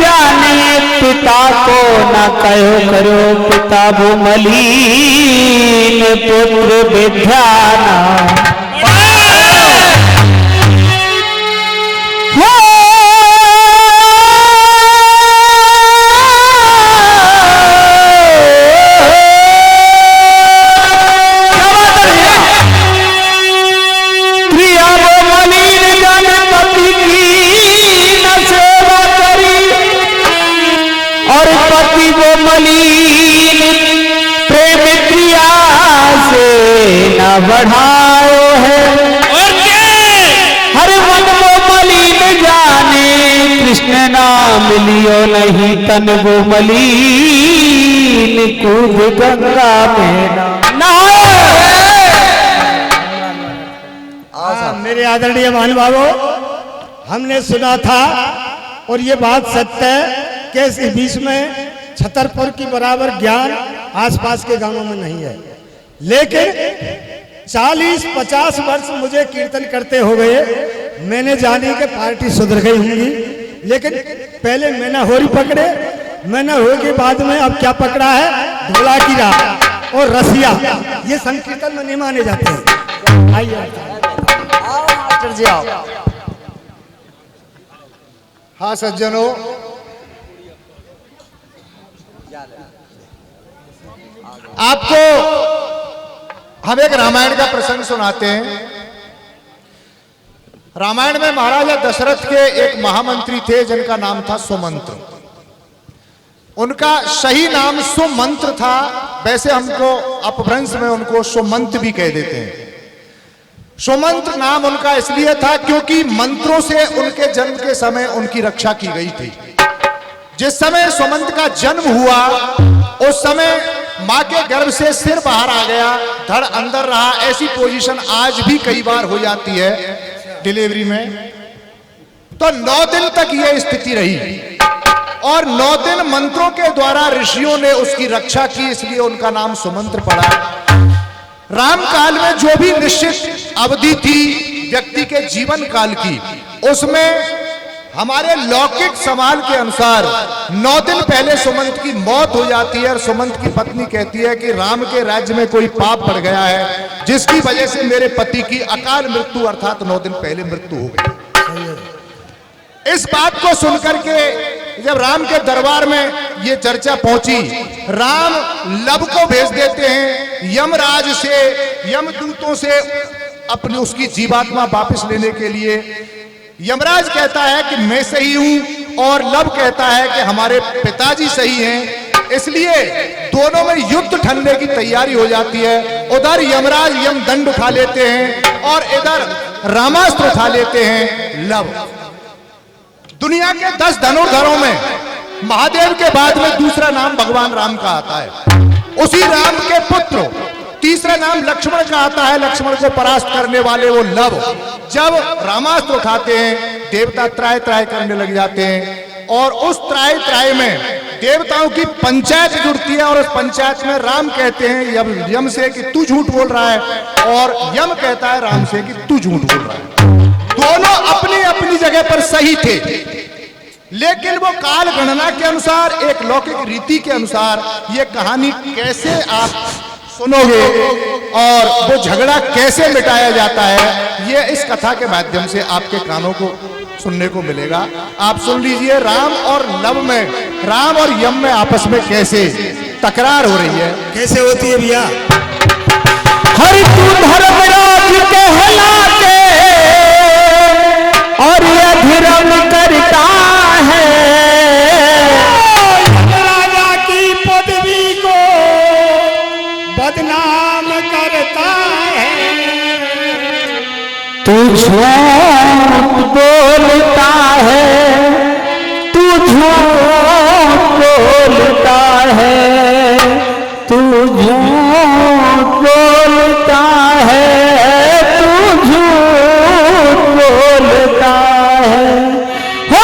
जाने पिता को न कहो करो पिता वो मलिन पुत्र विद्याना बढ़ाओ है और क्या हर मन वो मलिन जाने कृष्ण नाम लियो नहीं तन वो मलिन कूद गंगा में मेरे आदरणीय महानुभावों, हमने सुना था और ये बात सत्य है कि इस बीच में छतरपुर की बराबर ज्ञान आसपास के गांवों में नहीं है, लेकिन 40-50 वर्ष मुझे कीर्तन करते हो गए। मैंने जानी कि पार्टी सुधर गई होंगी, लेकिन पहले मैंने होरी पकड़े, मैंने होरी के बाद में अब क्या पकड़ा है, ढोला की राह और रसिया, ये संकीर्तन में नहीं माने जाते हैं। आइए मास्टर जी आओ। हाँ सज्जनों, आपको हम एक रामायण का प्रसंग सुनाते हैं। रामायण में महाराजा दशरथ के एक महामंत्री थे जिनका नाम था सुमंत्र। उनका सही नाम सुमंत्र था, वैसे हमको अपभ्रंश में उनको सुमंत भी कह देते हैं। सुमंत्र नाम उनका इसलिए था क्योंकि मंत्रों से उनके जन्म के समय उनकी रक्षा की गई थी। जिस समय सुमंत का जन्म हुआ उस समय मां के गर्भ से सिर बाहर आ गया, धड़ अंदर रहा। ऐसी पोजीशन आज भी कई बार हो जाती है डिलीवरी में। तो 9 दिन तक यह स्थिति रही और 9 दिन मंत्रों के द्वारा ऋषियों ने उसकी रक्षा की, इसलिए उनका नाम सुमंत्र पड़ा। राम काल में जो भी निश्चित अवधि थी व्यक्ति के जीवन काल की, उसमें हमारे लौकिक समाज के अनुसार 9 दिन पहले सुमंत की मौत हो जाती है और सुमंत की पत्नी कहती है कि राम के राज्य में कोई पाप पड़ गया है जिसकी वजह से मेरे पति की अकाल मृत्यु अर्थात 9 दिन पहले मृत्यु हो गई। इस बात को सुनकर के जब राम के दरबार में ये चर्चा पहुंची, राम लब को भेज देते हैं यमराज से, यमदूतों से अपनी उसकी जीवात्मा वापस लेने के लिए। यमराज कहता है कि मैं सही हूं और लब कहता है कि हमारे पिताजी सही हैं, इसलिए दोनों में युद्ध ठनने की तैयारी हो जाती है। उधर यमराज यम दंड उठा लेते हैं और इधर रामास्त्र उठा लेते हैं लब। दुनिया के 10 धनुर्धरों में महादेव के बाद में दूसरा नाम भगवान राम का आता है। उसी राम के पुत्र तीसरा नाम लक्ष्मण का आता है। लक्ष्मण को परास्त करने वाले वो लब जब रामास्त्र उठाते हैं देवता त्राय त्राय करने लग जाते हैं और उस त्राय त्राय में देवताओं की पंचायत जुड़ती है और उस पंचायत में राम कहते हैं यम से कि तू झूठ बोल रहा है और यम कहता है राम से कि तू झूठ बोल रहा है। दोनों अपनी अपनी जगह पर सही थे, लेकिन वो काल गणना के अनुसार, एक लौकिक रीति के अनुसार ये कहानी कैसे आप सुनोगे और वो झगड़ा कैसे मिटाया जाता है, ये इस कथा के माध्यम से आपके कानों को सुनने को मिलेगा। आप सुन लीजिए राम और लब में, राम और यम में आपस में कैसे तकरार हो रही है, कैसे होती है भैया। हरि तू धर्मराज कहलाते और अधर्म करता है, राजा की पदवी को बदनाम करता है। तू झूठ बोलता है, तू झूठ बोलता है, तू झूठ बोलता है, तू झूठ बोलता है। हो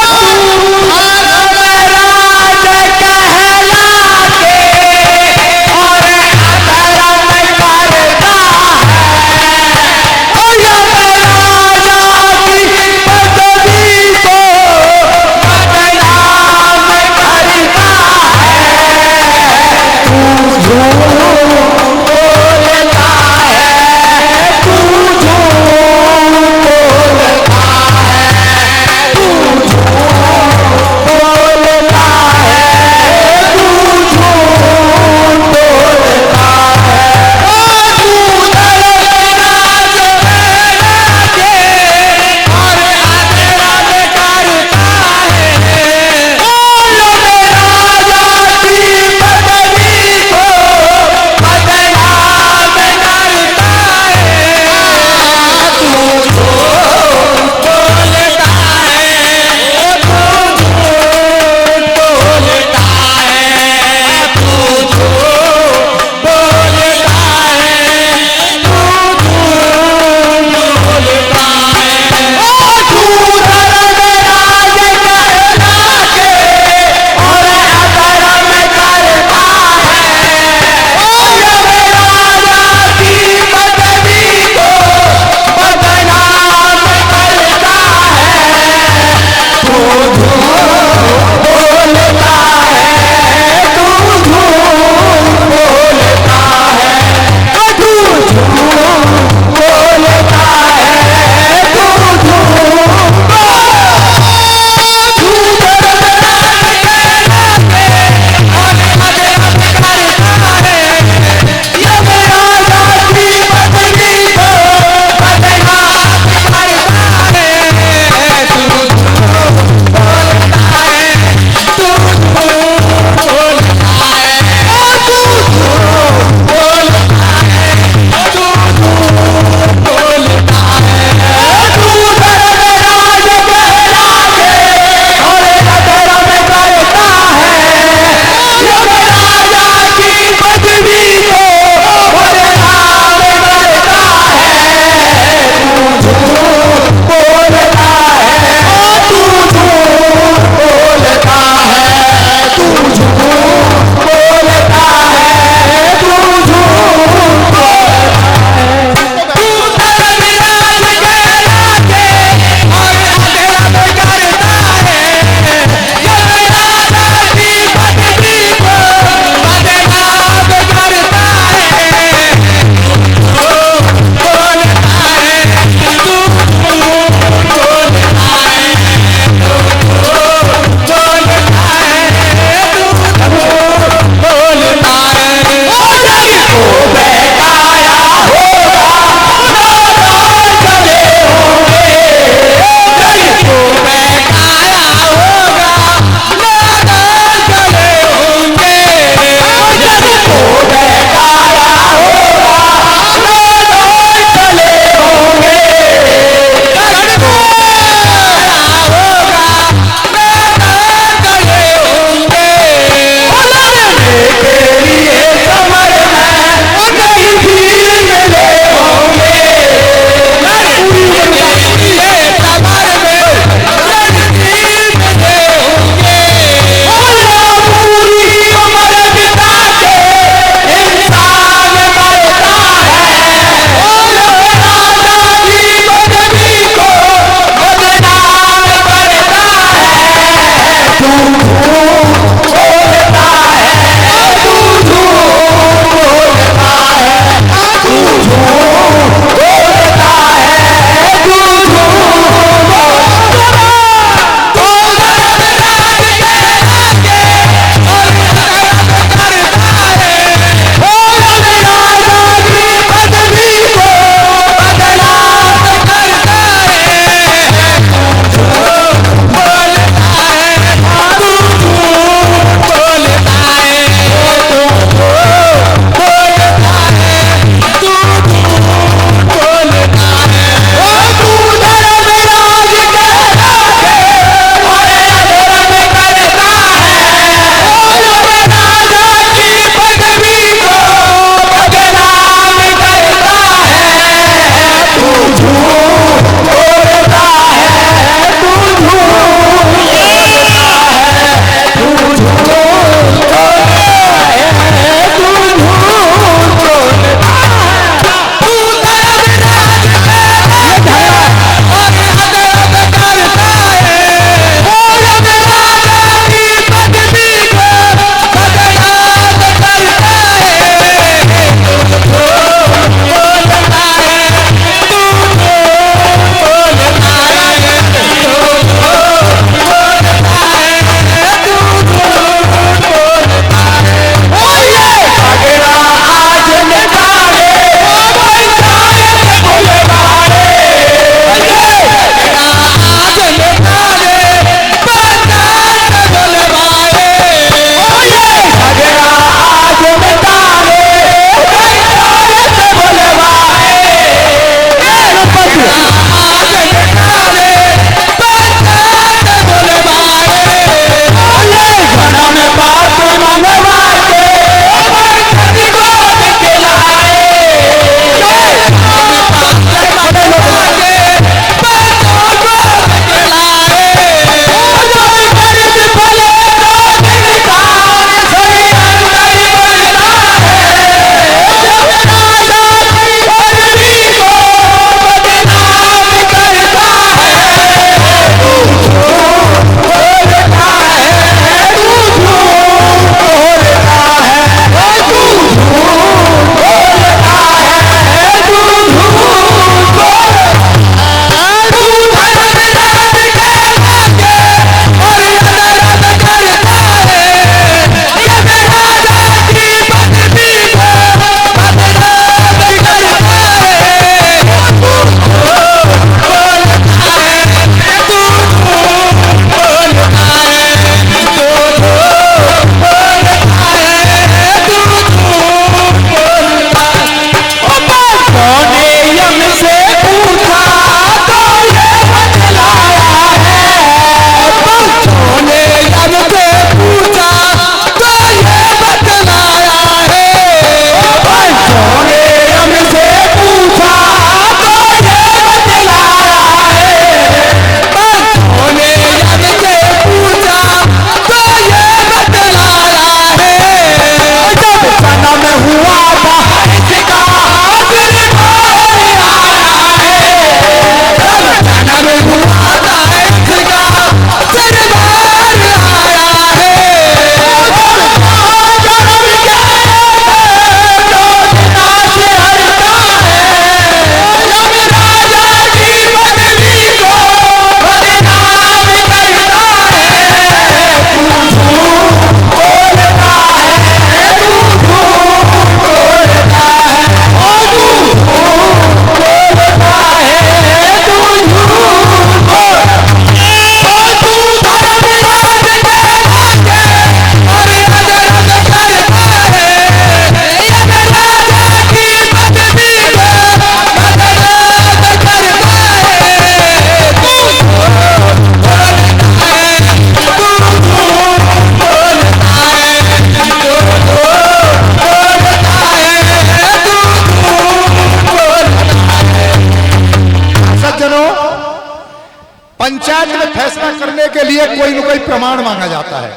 लिए कोई न कोई प्रमाण मांगा जाता है,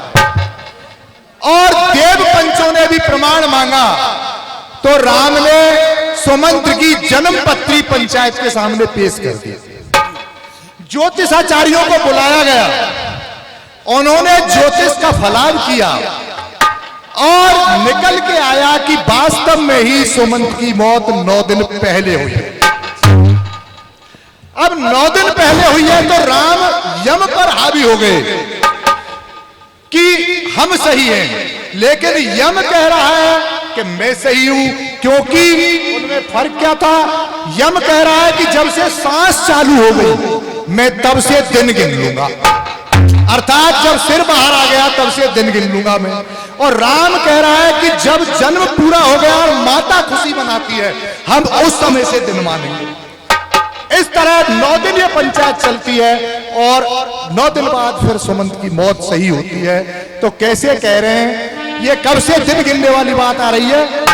और देव पंचों ने भी प्रमाण मांगा। तो राम ने सुमंत्र की जन्म पत्री पंचायत के सामने पेश कर दी। ज्योतिषाचार्यों को बुलाया गया, उन्होंने ज्योतिष का फलाव किया और निकल के आया कि वास्तव में ही सुमंत्र की मौत 9 दिन पहले हुई है। अब 9 दिन पहले हुई है तो राम यम पर हावी हो गए कि हम सही हैं, लेकिन यम कह रहा है कि मैं सही हूं, क्योंकि उनमें फर्क क्या था? यम कह रहा है कि जब से सांस चालू हो गई मैं तब से दिन गिन लूंगा, अर्थात जब सिर बाहर आ गया तब से दिन गिन लूंगा मैं। और राम कह रहा है कि जब जन्म पूरा हो गया और माता खुशी मनाती है हम उस समय से दिन मानेंगे। इस तरह 9 दिन ये पंचायत चलती है और 9 दिन बाद फिर सुमंत की मौत सही होती है। तो कैसे कह रहे हैं, ये कब से दिन गिनने वाली बात आ रही है,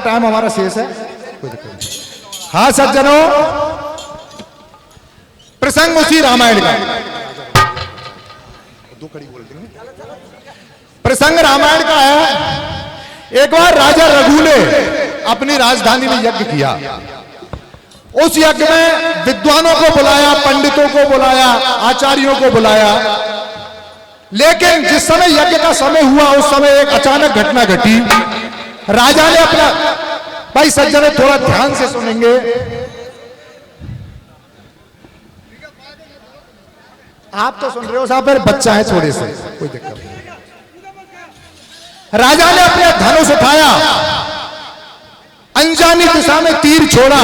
टाइम हमारा शेष है, कोई दिक्कत नहीं। हाँ सज्जनों, प्रसंग उसी रामायण का, प्रसंग रामायण का है। एक बार राजा रघु ने अपनी राजधानी में यज्ञ किया। उस यज्ञ में विद्वानों को बुलाया, पंडितों को बुलाया, आचार्यों को बुलाया, लेकिन जिस समय यज्ञ का समय हुआ उस समय एक अचानक घटना घटी। राजा ने अपना, भाई सज्जन थोड़ा ध्यान से सुनेंगे, आप तो सुन रहे हो साहब, बच्चा है छोटे से, कोई दिक्कत नहीं। राजा ने अपना धनुष उठाया, अनजानी दिशा में तीर छोड़ा,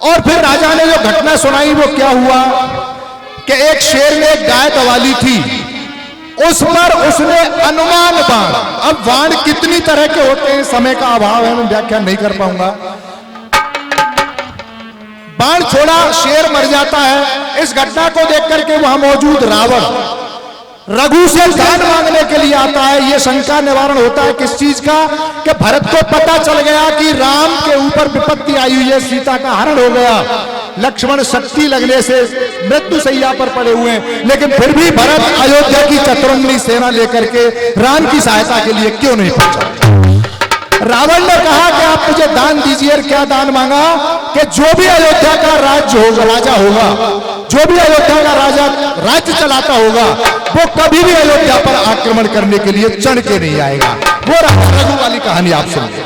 और फिर राजा ने जो घटना सुनाई वो क्या हुआ कि एक शेर ने एक गाय दवाली थी, उस पर उसने अनुमान बाण, अब बाण कितनी तरह के होते हैं समय का अभाव है, मैं व्याख्या नहीं कर पाऊंगा, बाण छोड़ा, शेर मर जाता है। इस घटना को देख करके वहां मौजूद रावण रघु से दान मांगने के लिए आता है। यह शंका निवारण होता है किस चीज का, कि भरत को पता चल गया कि राम के ऊपर विपत्ति आई हुई है, सीता का हरण हो गया, लक्ष्मण शक्ति लगने से मृत्यु शैया पर पड़े हुए हैं, लेकिन फिर भी भरत अयोध्या की चतुरंगी सेना लेकर के राम की सहायता के लिए क्यों नहीं पहुंचा। रावण ने कहा कि आप मुझे दान दीजिए। क्या दान मांगा, कि जो भी अयोध्या का राज्य होगा, राजा होगा, जो भी अयोध्या का राजा राज्य चलाता होगा, वो कभी भी अयोध्या पर आक्रमण करने के लिए चढ़ के नहीं आएगा। वो रघु वाली कहानी आप सुनिए,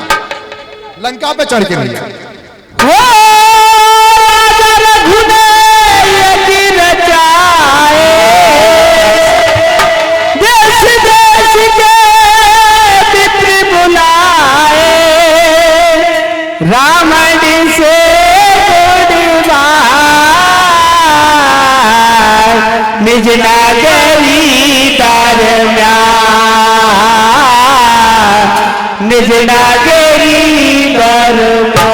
लंका पे चढ़ के नहीं आएगा। रावण से निज नागरी दरम्यान, निज नागरी दरम्यान।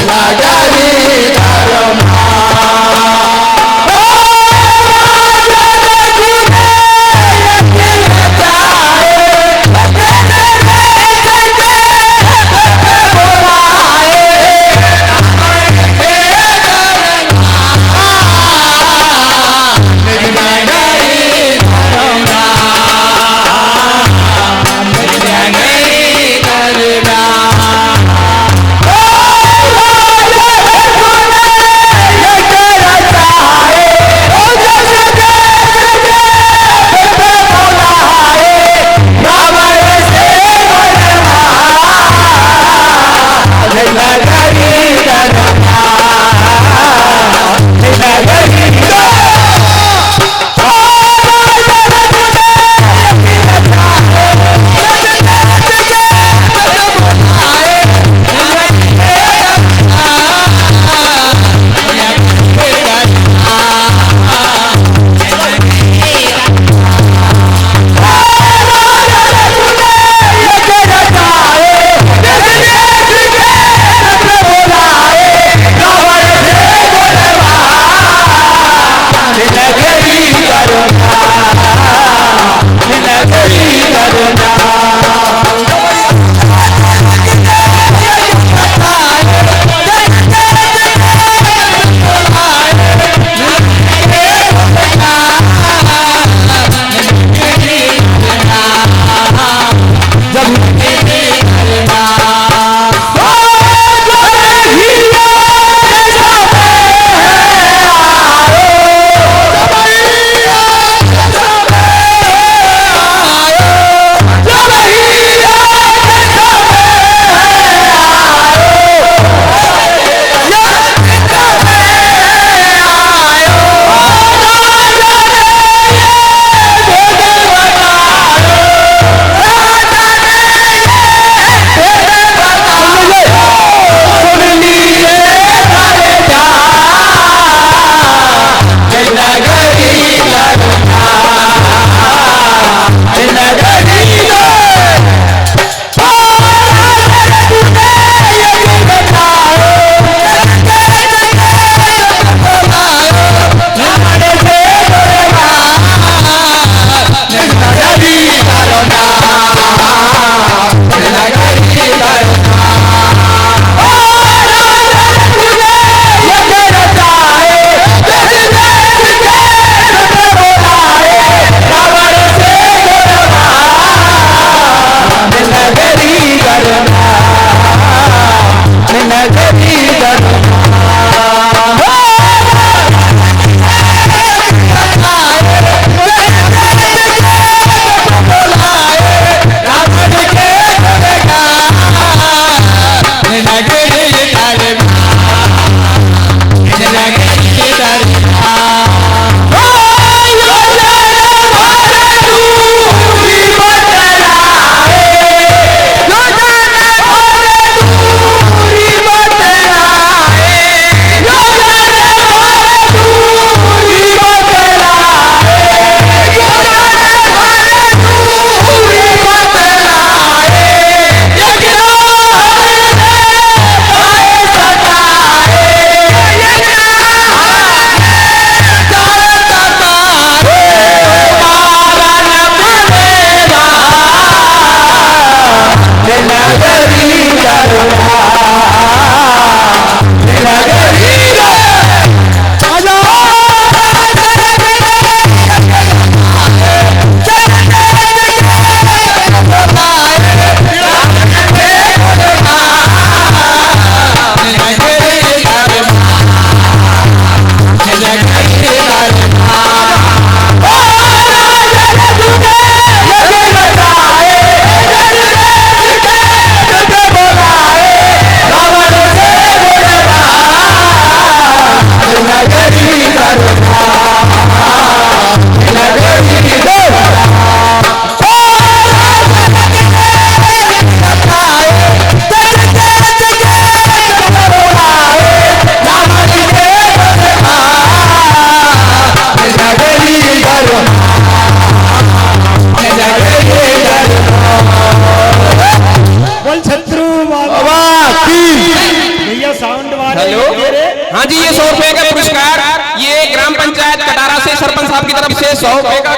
नगरी दरम्यान हेलो, हाँ जी, ये 100 रुपए का पुरस्कार ये ग्राम पंचायत कटारा से सरपंच साहब की तरफ से 100 रुपए का